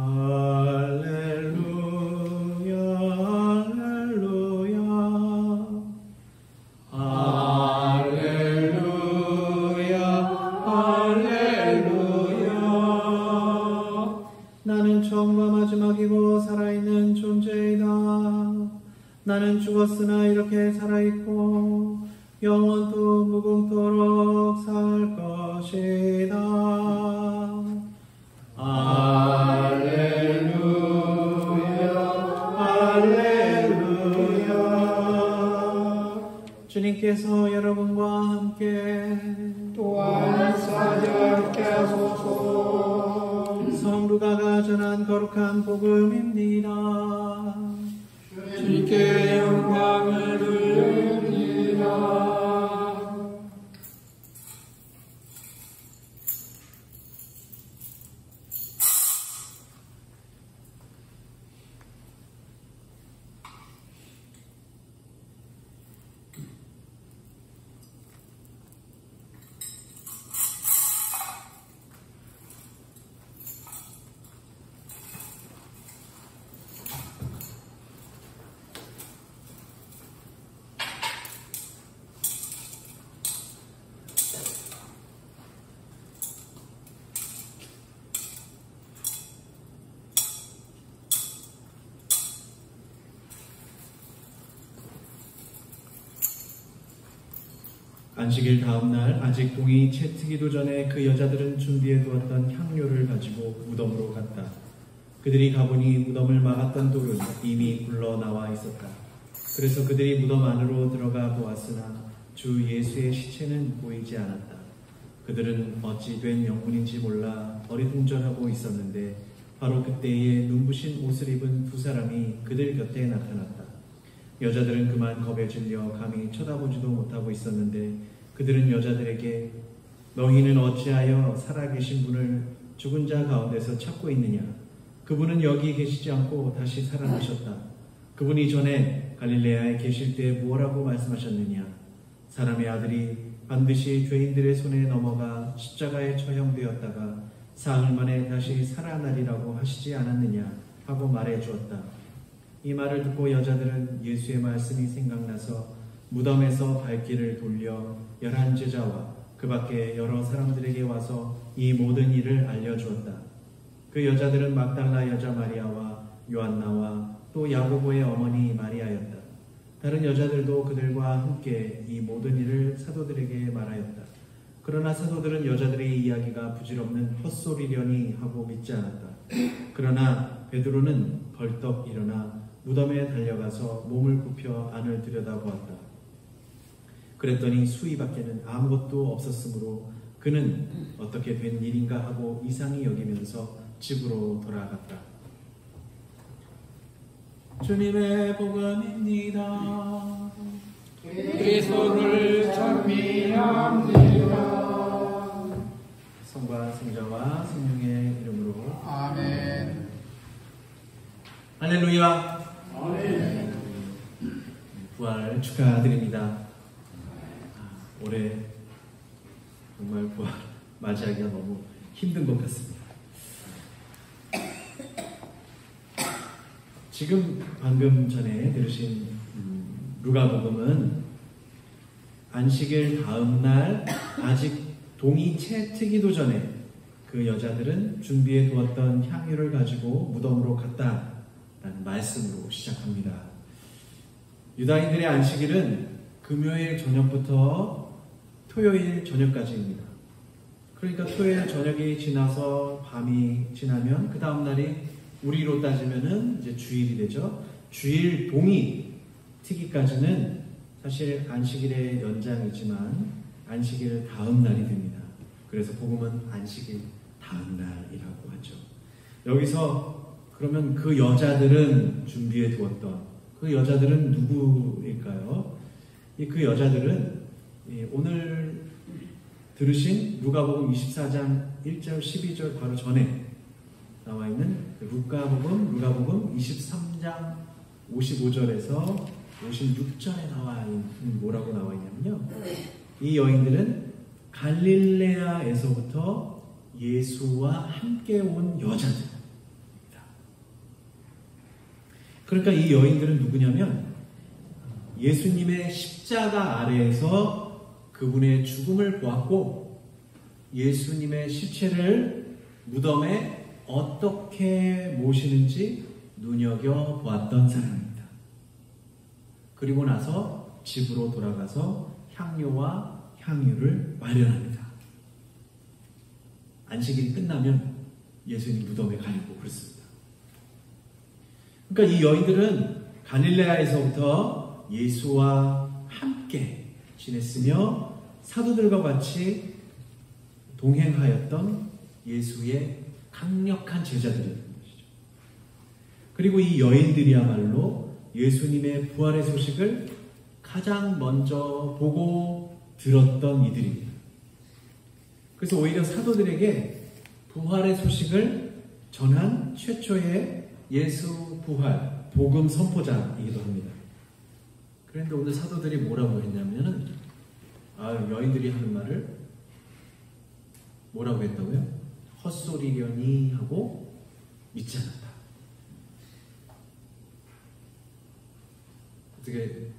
할렐루야 할렐루야 할렐루야 할렐루야. 나는 처음과 마지막이고 살아있는 존재이다. 나는 죽었으나 이렇게 살아있고 영원토 무궁토록 살 것이다. 할렐루야 할렐루야. 주님께서 여러분과 함께 또한 사역케 하소서. 성루가가 전한 거룩한 복음입니다. 주님께 영광을 돌립니다. 안식일 다음 날 아직 동이 채 트기도 전에 그 여자들은 준비해 두었던 향료를 가지고 무덤으로 갔다. 그들이 가보니 무덤을 막았던 돌은 이미 굴러 나와 있었다. 그래서 그들이 무덤 안으로 들어가 보았으나 주 예수의 시체는 보이지 않았다. 그들은 어찌 된 영문인지 몰라 어리둥절하고 있었는데 바로 그때에 눈부신 옷을 입은 두 사람이 그들 곁에 나타났다. 여자들은 그만 겁에 질려 감히 쳐다보지도 못하고 있었는데 그들은 여자들에게 너희는 어찌하여 살아계신 분을 죽은 자 가운데서 찾고 있느냐? 그분은 여기 계시지 않고 다시 살아나셨다. 그분이 전에 갈릴레아에 계실 때 무엇라고 말씀하셨느냐? 사람의 아들이 반드시 죄인들의 손에 넘어가 십자가에 처형되었다가 사흘 만에 다시 살아나리라고 하시지 않았느냐? 하고 말해 주었다. 이 말을 듣고 여자들은 예수의 말씀이 생각나서 무덤에서 발길을 돌려 11제자와 그 밖에 여러 사람들에게 와서 이 모든 일을 알려주었다. 그 여자들은 막달라 여자 마리아와 요한나와 또 야고보의 어머니 마리아였다. 다른 여자들도 그들과 함께 이 모든 일을 사도들에게 말하였다. 그러나 사도들은 여자들의 이야기가 부질없는 헛소리려니 하고 믿지 않았다. 그러나 베드로는 벌떡 일어나 무덤에 달려가서 몸을 굽혀 안을 들여다보았다. 그랬더니 수의 밖에는 아무것도 없었으므로 그는 어떻게 된 일인가 하고 이상히 여기면서 집으로 돌아갔다. 주님의 복음입니다. 그리스도를 찬미합니다. 성과 성자와 성령의 이름으로 아멘. 할렐루야. 아멘. 부활 축하드립니다. 올해 정말 부활 맞이하기가 너무 힘든 것 같습니다. 지금 방금 전에 들으신 루가복음은 안식일 다음 날 아직 동이 채 트기도 전에 그 여자들은 준비해 두었던 향유를 가지고 무덤으로 갔다라는 말씀으로 시작합니다. 유다인들의 안식일은 금요일 저녁부터 토요일 저녁까지입니다. 그러니까 토요일 저녁이 지나서 밤이 지나면 그 다음 날이 우리로 따지면은 이제 주일이 되죠. 주일 동이 트기까지는 사실 안식일의 연장이지만 안식일 다음 날이 됩니다. 그래서 복음은 안식일 다음 날이라고 하죠. 여기서 그러면 그 여자들은 준비해 두었던 그 여자들은 누구일까요? 그 여자들은 오늘 들으신 루가복음 24장 1절 12절 바로 전에 나와 있는 루가복음 23장 55절에서 56절에 나와 있는 뭐라고 나와 있냐면요. 이 여인들은 갈릴레아에서부터 예수와 함께 온 여자들입니다. 그러니까 이 여인들은 누구냐면 예수님의 십자가 아래에서 그분의 죽음을 보았고 예수님의 시체를 무덤에 어떻게 모시는지 눈여겨보았던 사람입니다. 그리고 나서 집으로 돌아가서 향료와 향유를 마련합니다. 안식일이 끝나면 예수님 무덤에 가려고 그렇습니다. 그러니까 이 여인들은 갈릴레아에서부터 예수와 함께 지냈으며 사도들과 같이 동행하였던 예수의 강력한 제자들이었던 것이죠. 그리고 이 여인들이야말로 예수님의 부활의 소식을 가장 먼저 보고 들었던 이들입니다. 그래서 오히려 사도들에게 부활의 소식을 전한 최초의 예수 부활 복음 선포자이기도 합니다. 그런데 오늘 사도들이 뭐라고 했냐면은 여인들이 하는 말을 뭐라고 했다고요? 헛소리려니 하고 믿지 않았다. 어떻게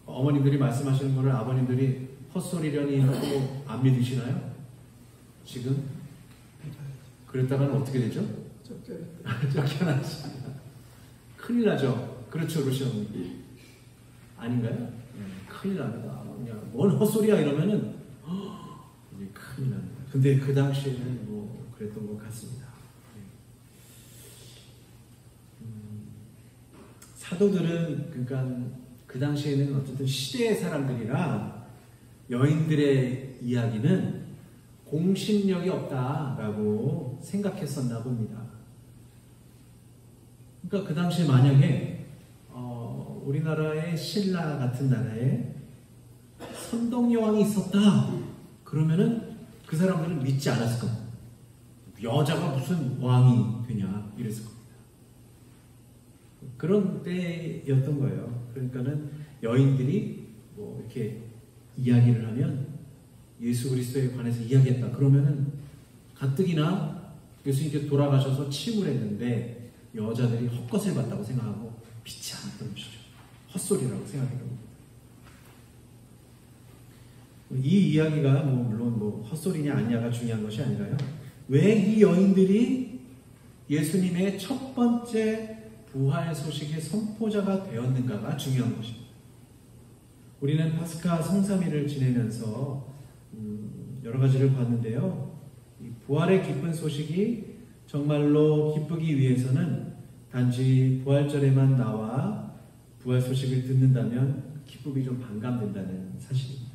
어머님들이 말씀하시는 거를 아버님들이 헛소리려니 하고 안 믿으시나요? 지금? 그랬다가는 어떻게 되죠? 쫓겨나지. 큰일 나죠. 그렇죠, 루시 어머니. 아닌가요? 네, 큰일 납니다. 그냥 뭔 헛소리야 이러면은 이제 큰일 납니다. 근데 그 당시에는 뭐 그랬던 것 같습니다. 사도들은 그러니까 그 당시에는 어쨌든 시대의 사람들이라 여인들의 이야기는 공신력이 없다라고 생각했었나 봅니다. 그러니까 그 당시에 만약에 우리나라의 신라 같은 나라에 선덕여왕이 있었다 그러면은 그 사람들은 믿지 않았을 겁니다. 여자가 무슨 왕이 되냐 이랬을 겁니다. 그런 때였던 거예요. 그러니까는 여인들이 뭐 이렇게 이야기를 하면 예수 그리스도에 관해서 이야기했다 그러면은 가뜩이나 예수님께서 돌아가셔서 침울했는데 여자들이 헛것을 봤다고 생각하고 믿지 않았던 것이죠. 헛소리라고 생각했던 겁니다. 이 이야기가 물론 헛소리냐 아니냐가 중요한 것이 아니라요. 왜 이 여인들이 예수님의 첫 번째 부활 소식의 선포자가 되었는가가 중요한 것입니다. 우리는 파스카 성삼일을 지내면서 여러 가지를 봤는데요. 이 부활의 기쁜 소식이 정말로 기쁘기 위해서는 단지 부활절에만 나와 부활 소식을 듣는다면 기쁨이 좀 반감된다는 사실입니다.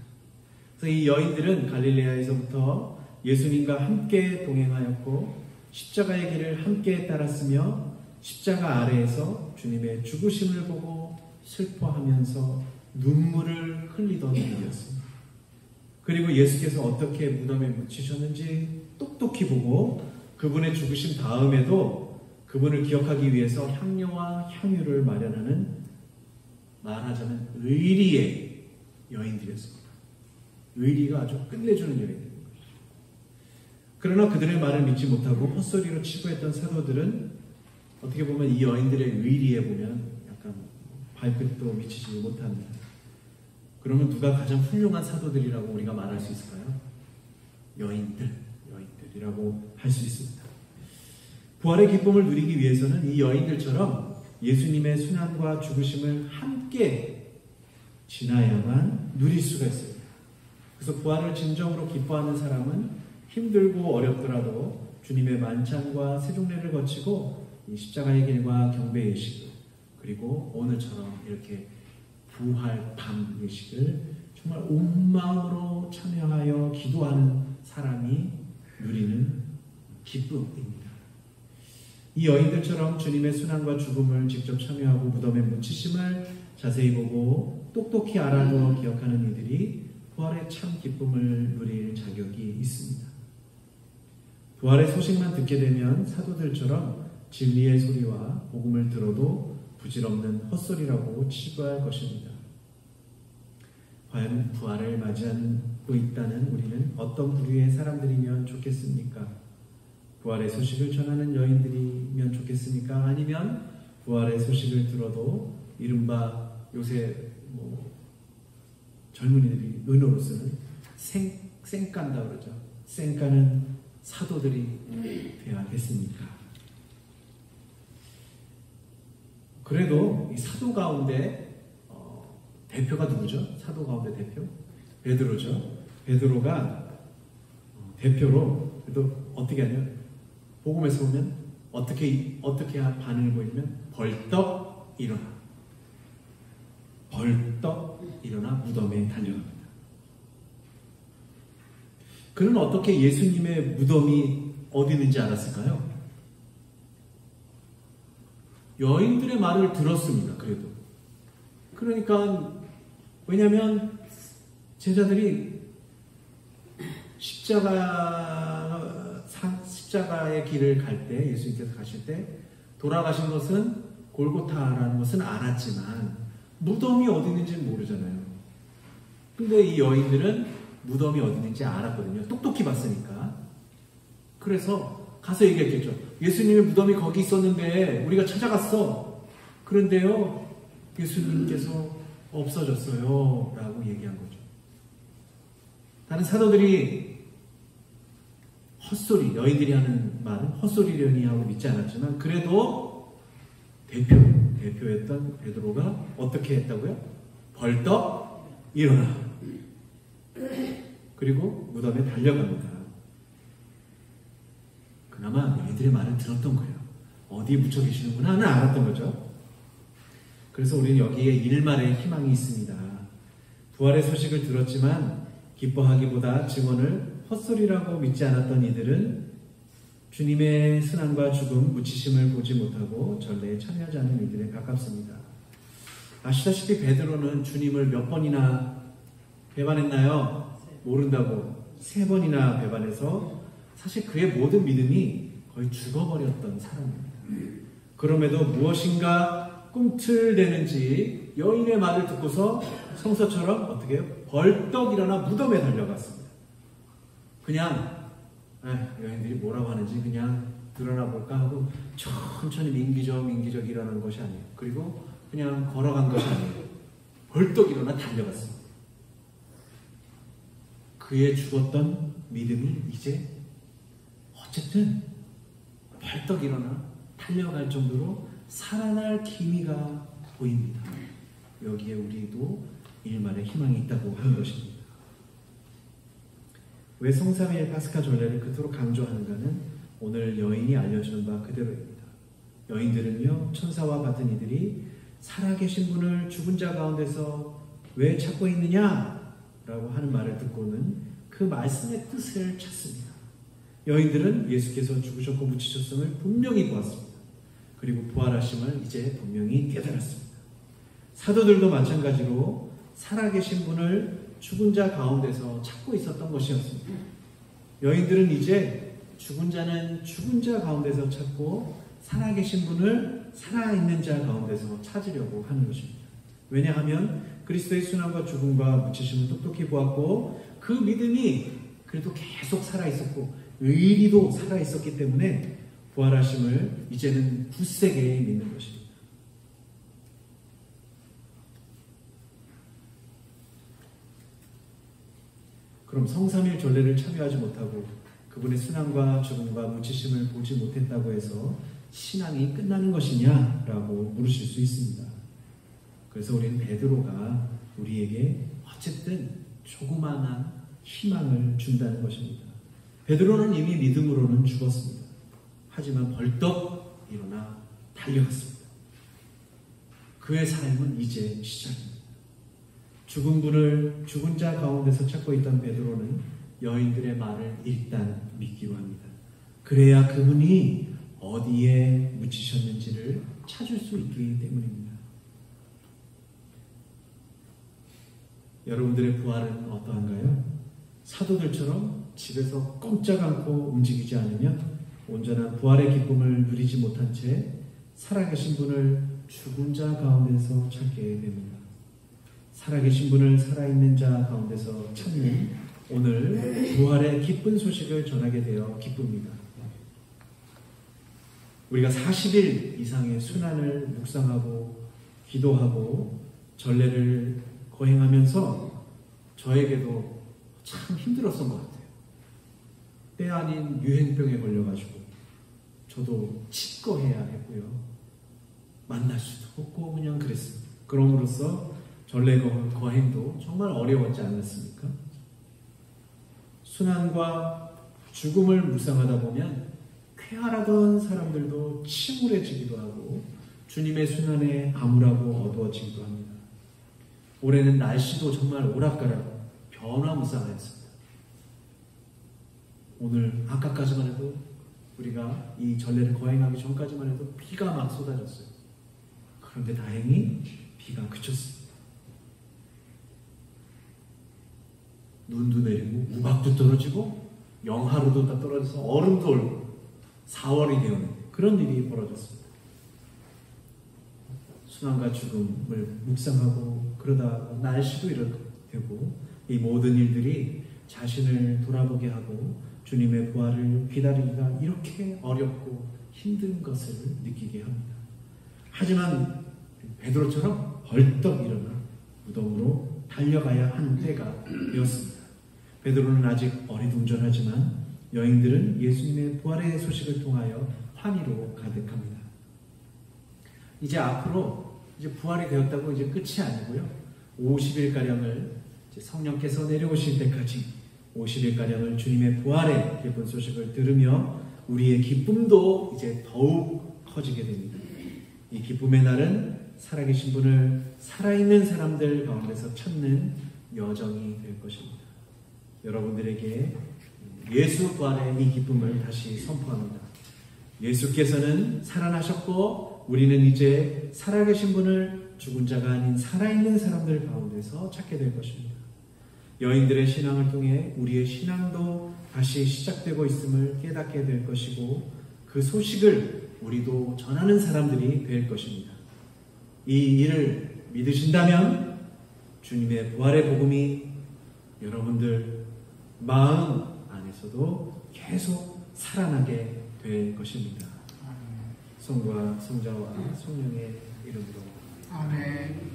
그래서 이 여인들은 갈릴레아에서부터 예수님과 함께 동행하였고 십자가의 길을 함께 따랐으며 십자가 아래에서 주님의 죽으심을 보고 슬퍼하면서 눈물을 흘리던 일이었습니다. 그리고 예수께서 어떻게 무덤에 묻히셨는지 똑똑히 보고 그분의 죽으심 다음에도 그분을 기억하기 위해서 향료와 향유를 마련하는 말하자면 의리의 여인들이었습니다. 의리가 아주 끝내주는 여인들입니다. 그러나 그들의 말을 믿지 못하고 헛소리로 치부했던 사도들은 어떻게 보면 이 여인들의 의리에 보면 약간 발끝도 미치지 못합니다. 그러면 누가 가장 훌륭한 사도들이라고 우리가 말할 수 있을까요? 여인들이라고 할 수 있습니다. 부활의 기쁨을 누리기 위해서는 이 여인들처럼 예수님의 순환과 죽으심을 함께 지나야만 누릴 수가 있습니다. 그래서 부활을 진정으로 기뻐하는 사람은 힘들고 어렵더라도 주님의 만찬과 세종례를 거치고 이 십자가의 길과 경배 예식을 그리고 오늘처럼 이렇게 부활 밤 예식을 정말 온 마음으로 참여하여 기도하는 사람이 누리는 기쁨입니다. 이 여인들처럼 주님의 순환과 죽음을 직접 참여하고 무덤에 묻히심을 자세히 보고 똑똑히 알아두어 기억하는 이들이 부활의 참 기쁨을 누릴 자격이 있습니다. 부활의 소식만 듣게 되면 사도들처럼 진리의 소리와 복음을 들어도 부질없는 헛소리라고 치부할 것입니다. 과연 부활을 맞이하고 있다는 우리는 어떤 부류의 사람들이면 좋겠습니까? 부활의 소식을 전하는 여인들이면 좋겠습니까? 아니면 부활의 소식을 들어도 이른바 요새 젊은이들이 은어로 쓰는 쌩깐다 그러죠. 쌩까는 사도들이 되어야겠습니까? 그래도 이 사도 가운데 대표가 누구죠? 사도 가운데 대표? 베드로죠. 베드로가 대표로 그래도 어떻게 하냐? 복음에서 보면 어떻게 반응을 보이면 벌떡 일어나. 벌떡 일어나 무덤에 달려갑니다. 그는 어떻게 예수님의 무덤이 어디 있는지 알았을까요? 여인들의 말을 들었습니다. 그래도. 그러니까 왜냐하면 제자들이 십자가의 길을 갈 때, 예수님께서 가실 때 돌아가신 것은 골고타라는 것은 알았지만 무덤이 어디 있는지는 모르잖아요. 근데 이 여인들은 무덤이 어디 있는지 알았거든요. 똑똑히 봤으니까. 그래서 가서 얘기했겠죠. 예수님의 무덤이 거기 있었는데 우리가 찾아갔어. 그런데요, 예수님께서 없어졌어요. 라고 얘기한 거죠. 다른 사도들이 헛소리, 여인들이 하는 말은 헛소리려니 하고 믿지 않았지만 그래도 대표였던 베드로가 어떻게 했다고요? 벌떡 일어나. 그리고 무덤에 달려갑니다. 그나마 너희들의 말을 들었던 거예요. 어디에 묻혀 계시는구나는 알았던 거죠. 그래서 우리는 여기에 일말의 희망이 있습니다. 부활의 소식을 들었지만 기뻐하기보다 증언을 헛소리라고 믿지 않았던 이들은 주님의 순환과 죽음, 묻히심을 보지 못하고 전례에 참여하지 않은 이들에 가깝습니다. 아시다시피 베드로는 주님을 몇 번이나 배반했나요? 모른다고 3번이나 배반해서 사실 그의 모든 믿음이 거의 죽어버렸던 사람입니다. 그럼에도 무엇인가 꿈틀대는지 여인의 말을 듣고서 성서처럼 어떻게 해요? 벌떡 일어나 무덤에 달려갔습니다. 그냥 여인들이 뭐라고 하는지 그냥 드러나 볼까 하고 천천히 민기적 일어난 것이 아니에요. 그리고 그냥 걸어간 것이 아니에요. 벌떡 일어나 달려갔습니다. 그의 죽었던 믿음이 이제 어쨌든 벌떡 일어나 달려갈 정도로 살아날 기미가 보입니다. 여기에 우리도 일말의 희망이 있다고 하는 것입니다. 왜 성삼일 파스카 전례를 그토록 강조하는가는 오늘 여인이 알려주는 바 그대로입니다. 여인들은요, 천사와 같은 이들이 살아계신 분을 죽은 자 가운데서 왜 찾고 있느냐? 라고 하는 말을 듣고는 그 말씀의 뜻을 찾습니다. 여인들은 예수께서 죽으셨고 묻히셨음을 분명히 보았습니다. 그리고 부활하심을 이제 분명히 깨달았습니다. 사도들도 마찬가지로 살아계신 분을 죽은 자 가운데서 찾고 있었던 것이었습니다. 여인들은 이제 죽은 자는 죽은 자 가운데서 찾고 살아계신 분을 살아있는 자 가운데서 찾으려고 하는 것입니다. 왜냐하면 그리스도의 순환과 죽음과 묻히심을 똑똑히 보았고 그 믿음이 그래도 계속 살아있었고 의리도 살아있었기 때문에 부활하심을 이제는 굳세게 믿는 것입니다. 그럼 성삼일 전례를 참여하지 못하고 그분의 순환과 죽음과 묻히심을 보지 못했다고 해서 신앙이 끝나는 것이냐라고 물으실 수 있습니다. 그래서 우리는 베드로가 우리에게 어쨌든 조그마한 희망을 준다는 것입니다. 베드로는 이미 믿음으로는 죽었습니다. 하지만 벌떡 일어나 달려갔습니다. 그의 삶은 이제 시작입니다. 죽은 분을 죽은 자 가운데서 찾고 있던 베드로는 여인들의 말을 일단 믿기로 합니다. 그래야 그분이 어디에 묻히셨는지를 찾을 수 있기 때문입니다. 여러분들의 부활은 어떠한가요? 사도들처럼 집에서 꼼짝 않고 움직이지 않으면 온전한 부활의 기쁨을 누리지 못한 채 살아계신 분을 죽은 자 가운데서 찾게 됩니다. 살아계신 분을 살아있는 자 가운데서 찾는 오늘 부활의 기쁜 소식을 전하게 되어 기쁩니다. 우리가 40일 이상의 순환을 묵상하고 기도하고 전례를 거행하면서 저에게도 참 힘들었던 것 같아요. 때 아닌 유행병에 걸려가지고 저도 치과해야 했고요. 만날 수도 없고 그냥 그랬습니다. 그럼으로써 전례 거행도 정말 어려웠지 않았습니까? 순환과 죽음을 묵상하다 보면 쾌활하던 사람들도 침울해지기도 하고 주님의 순환에 암울하고 어두워지기도 합니다. 올해는 날씨도 정말 오락가락 변화무쌍하였습니다. 오늘 아까까지만 해도 우리가 이 전례를 거행하기 전까지만 해도 비가 막 쏟아졌어요. 그런데 다행히 비가 그쳤습니다. 눈도 내리고 우박도 떨어지고 영하로도 다 떨어져서 얼음도 얼고 4월이 되었는데 그런 일이 벌어졌습니다. 순환과 죽음을 묵상하고 그러다 날씨도 이렇게 되고 이 모든 일들이 자신을 돌아보게 하고 주님의 부활을 기다리기가 이렇게 어렵고 힘든 것을 느끼게 합니다. 하지만 베드로처럼 벌떡 일어나 무덤으로 달려가야 하는 때가 되었습니다. 베드로는 아직 어리둥절하지만 여인들은 예수님의 부활의 소식을 통하여 환희로 가득합니다. 이제 앞으로 이제 부활이 되었다고 이제 끝이 아니고요. 50일가량을 성령께서 내려오실 때까지 50일가량을 주님의 부활의 기쁜 소식을 들으며 우리의 기쁨도 이제 더욱 커지게 됩니다. 이 기쁨의 날은 살아계신 분을 살아있는 사람들 가운데서 찾는 여정이 될 것입니다. 여러분들에게 예수 부활의 이 기쁨을 다시 선포합니다. 예수께서는 살아나셨고 우리는 이제 살아계신 분을 죽은 자가 아닌 살아있는 사람들 가운데서 찾게 될 것입니다. 여인들의 신앙을 통해 우리의 신앙도 다시 시작되고 있음을 깨닫게 될 것이고 그 소식을 우리도 전하는 사람들이 될 것입니다. 이 일을 믿으신다면 주님의 부활의 복음이 여러분들 마음 안에서도 계속 살아나게 될 것입니다. 성부와 성자와 성령의 이름으로 아멘.